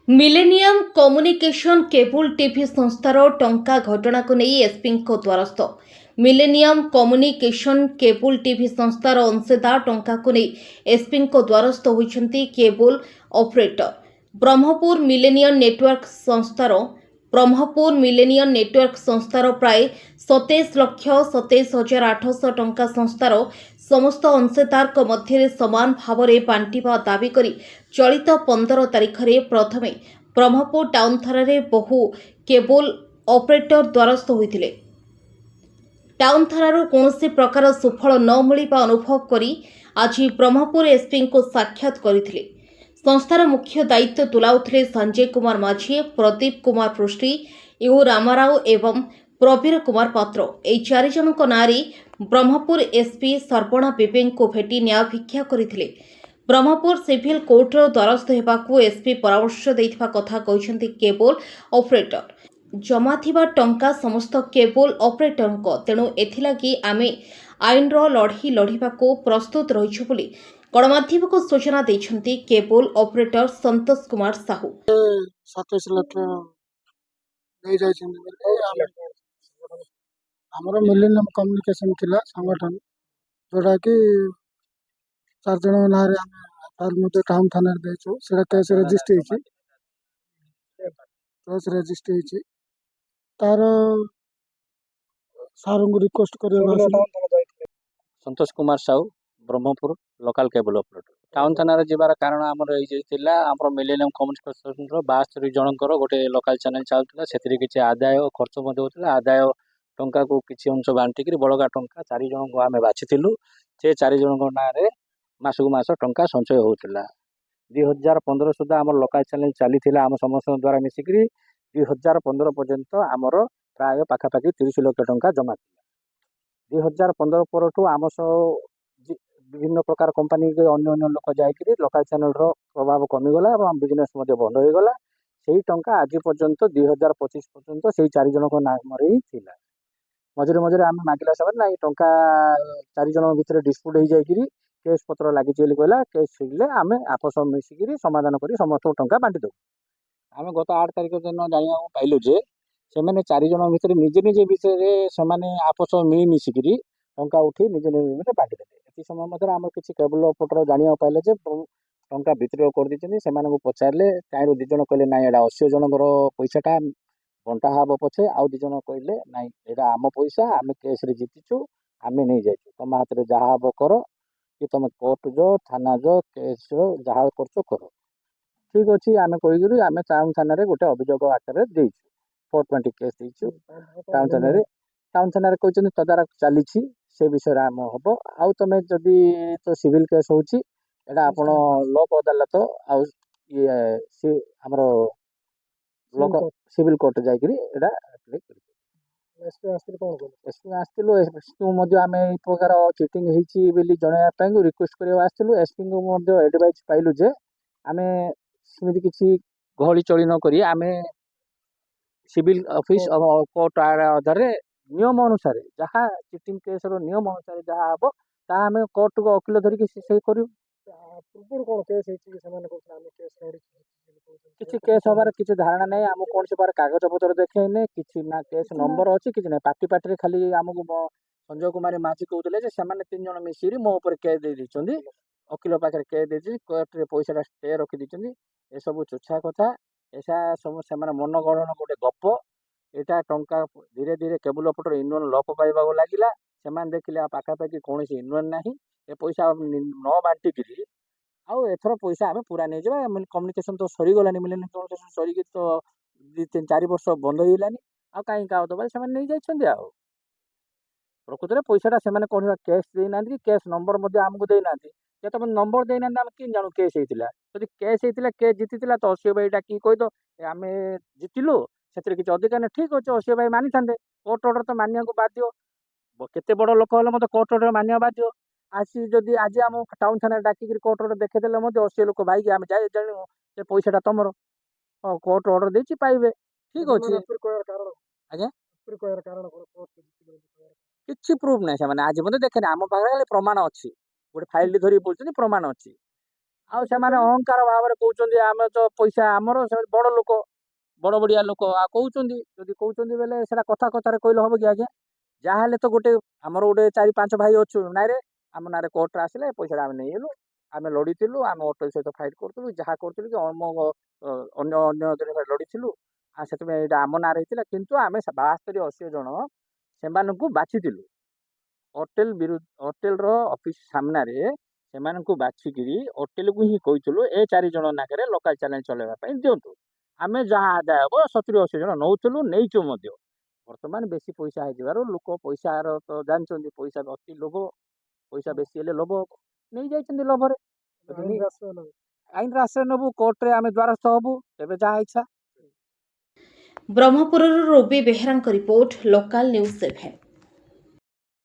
Millennium communication cable TV संस्थार टंका घटना को नहीं एसपी द्वारस्थ। मिलेनियम कम्युनिकेशन केबुल टीवी संस्थार अंशदार टंका को नहीं एसपी द्वारस्थ होती cable operator Brahmapur millennium network संस्थार प्राय 27,27,800 टंका संस्थार समस्त अंशदार मध्य समान भाव में बांटिबा दाबी करी चलित 15 तारिख में प्रथमे ब्रह्मपुर टाउन थाना बहु केबुल ऑपरेटर द्वारस्थ होते टाउन थाना कौन प्रकार सुफल न मिलवा अनुभव करी आज ब्रह्मपुर एसपी को साक्षात करते संस्थार मुख्य दायित्व तुलाउथिले संजय कुमार माझी, प्रदीप कुमार पृष्टि, यू रामाराव एवं प्रवीर कुमार पात्र। एई चारि जनक नारी ब्रह्मपुर एसपी सर्पणा बिबेन को भेटी न्याय भिक्षा करथिले। ब्रह्मपुर सिविल कोर्टर द्वारस्थ हेबाकू एसपी परामर्श दैथिबा कथा कहिसेंती केबल ऑपरेटर। जमा थिबा टंका समस्त केबल ऑपरेटर को, तेणु एथिलागी आमे आईनर लढ़ी लढ़िबाकू प्रस्तुत रहिछु बोली गणमाध्यम को सूचना देछंती केबल ऑपरेटर संतोष कुमार साहू। 27 लाख नहीं जाइछन हमर मिलेनियम कम्युनिकेशन थिला संगठन जोड़ा कि 4 जन नारे हम फाइल मते टाउन थाना रे देछु सेटा केस रजिस्टर हेछि तार सारंग रिक्वेस्ट करबा Santosh Kumar Sahu Brahmapur local cable operator town थाना जीवार कारण आमर आमर मिलेनियम कम्युनिकेशन 72 जनकर गोटे लोकल चैनल चलता से किसी आदाय खर्च होता आदाय टंका को किसी अंश बांटिक बड़का टंका 4 जन को आम बाछिलु से 4 जन ना मसकू मस टंका संचय होता 2015 सुधा आम लोकल चैनल चली आम समस्त द्वारा मिसिक 2015 पर्यंत आमर प्राय पाखापाखि 30 लाख टंका जमा 2015 पर आम विभिन्न प्रकार कंपानी के अन्य लोक जाकि लोकल चैनल प्रभाव कमिगला और बिजनेस बंद हो गला से टंका आज पर्यंत 2025 पर्यंत से 4 जन नाम ही थिला मझे मझे आम मागिला समय ना टंका 4 जन भितर डिस्प्यूट हो जाकि केस पत्र लगी कहला केस छिड़े आम आपस मिसिक समाधान कर समस्त टंका बांटी दो आम गत 8 तारिख दिन जाना पाइलु जे से 4 जन भितर निजे निजे विषय से आपस मिसिक टंका उठी निजे निजे बांटी देते समय मध्य आम किसी केबल ऑपरेटर जाना पाइले जे टंका वितरण कर दी से पचारे कहीं 2 जन कहले ना यहाँ 80 जनकर पैसाटा बंटा हम पछे आउ 2 जन कहले ना यहाँ आम पैसा आम केस जीतिचु आम नहीं जाइए तुम हाथ में जहाँ हम कर कि तुम कोर्ट जो थाना जो केस जहाँ कर ठीक अच्छे आम कहीकि आम टाउन थाना गोटे अभियोग आकार दे 420 केस देचु टाउन थाना कहते तदारख चली से विषय आम हम आउ तुम जदि तो सिविल केस होची एटा आपण लोक अदालत आउ ये हमर लोक सिविल कोर्ट जाकरी एटा एसपी आसलु एसपी आम ये प्रकार चिटिंग होली जनवाई रिक्वेस्ट करने आसलु एसपी को एडवाइज पाइलु जे आम सेमती किसी गहली चली नक आम सिविल ऑफिस कोर्ट आधार नियम अनुसार जहाँ चिटिंग केस नियम अनुसार जहाँ हम ताम कोर्ट को वकिल धरिकी से करूँ किसी केस हबार किसी धारणा नहीं आम कौन से बार कागज पत्र देखे किसी ना केस नंबर अच्छी किसी ना पार्टी पार्टी खाली आमको संजय कुमार माझी कहते से 3 जन मिसिरी मो ऊपर केस दे वकिल पाखे केस दे कोर्ट पैसा स्टे रखी ए सब चुछा कथा ऐसा सब से मन गढ़ गोटे गप यहाँ टंका धीरे धीरे केबल ऑपरेटर यूनियन लोप पाइबा लगिला से देखिले पाखापाखि कौन यूनियन ना ए पैसा न बांटिकी आउ एथर पैसा आम पूरा नहीं जावा कम्युनिकेशन तो सरीगलानी मिलेनियम कम्युनिकेशन सरीकी तो 2-4 वर्ष बंद होगानी आ कहीं क्या दबा से नहीं जाइए आ प्रकृत में पैसाटा से कौन केस देना कि केस नंबर आमको देना तुम नंबर देना आम कि जानू केस होता जब केस होता केस जीति तो अश्य भाई डाक कही तो आम जीतिलु से किसी अधिकार नहीं ठीक अच्छे अश्य भाई मानी था कोर्ट ऑर्डर तो मानिया बाध्य केते बड़ लोक हेल्ले मतलब कोर्ट ऑर्डर मानिया बाध्य आसी जदि आज आम टाउन थाना डाकिक कोर्ट ऑर्डर देखेदेले 80 लोक भाई आम जाए जानू से पैसाटा तुम कोर्ट ऑर्डर देछि पाइबे ठीक अच्छे आज्ञा किसी प्रूफ ना से आज मत देखे आम पाखे प्रमाण अच्छी गोटे फाइल धरी बोलते प्रमाण अच्छी ଆଉ ସେମାନେ ଅହଙ୍କାର ଭାବରେ କହୁଛନ୍ତି ଆମେ ତ ପଇସା ଆମର ବଡ଼ ଲୋକ ବଡ଼ ବଡ଼ିଆ ଲୋକ ଆଉ କହୁଛନ୍ତି ଯଦି କହୁଛନ୍ତି ବେଲେ ସେଟା କଥା କଥାରେ କହିଲେ ହବ କି ଆଜ୍ଞା ଯାହାହେଲେ ତ ଗୋଟେ ଆମର ଗୋଟେ 4-5 ଭାଇ ଅଛୁ ନାଇଁରେ ଆମ ନାଁରେ କୋର୍ଟରେ ଆସିଲେ ପଇସାଟା ଆମେ ନେଇଗଲୁ ଆମେ ଲଢ଼ିଥିଲୁ ଆମେ ଅଟୋ ସହିତ ଫାଇଟ୍ କରୁଥିଲୁ ଯାହା କରୁଥିଲୁ କି ଅନ୍ୟ ଅନ୍ୟ ଲଢ଼ିଥିଲୁ ଆଉ ସେଥିପାଇଁ ଏଇଟା ଆମ ନାଁରେ ହେଇଥିଲା କିନ୍ତୁ ଆମେ 72-80 ଜଣ ସେମାନଙ୍କୁ ବାଛିଥିଲୁ ହୋଟେଲର ଅଫିସ ସାମ୍ନାରେ ସେମାନଙ୍କୁ ବାଛିକିରି ହୋଟେଲକୁ ହିଁ କହିଥିଲୁ ଏ 4 ଜଣ ନାକରେ ଲୋକାଲ ଚ୍ୟାନେଲ ଚଲେଇବା ପାଇଁ ଦିଅନ୍ତୁ ଆମେ ଯାହା ଆଦାୟ ହବ 70-80 ଜଣ ନଉଥିଲୁ ନେଇଛୁ ମଧ୍ୟ ବର୍ତ୍ତମାନ ବେଶୀ ପଇସା ହେଇଯିବାରୁ ଲୋକ ପଇସାର ତ ଜାଣିଛନ୍ତି ପଇସା ଅତି ଲୋଭ ପଇସା ବେଶୀ ହେଲେ ଲୋଭ ହବ ନେଇଯାଇଛନ୍ତି ଲୋଭରେ ଆଇନର ଆଶ୍ରୟ ନେବୁ କୋର୍ଟରେ ଆମେ ଦ୍ୱାରସ୍ଥ ହବୁ ତେବେ ଯାହା ଇଚ୍ଛା ବ୍ରହ୍ମପୁରରୁ ରବି ବେହେରାଙ୍କ ରିପୋର୍ଟ ଲୋକାଲ ନ୍ୟୁଜ୍ 7।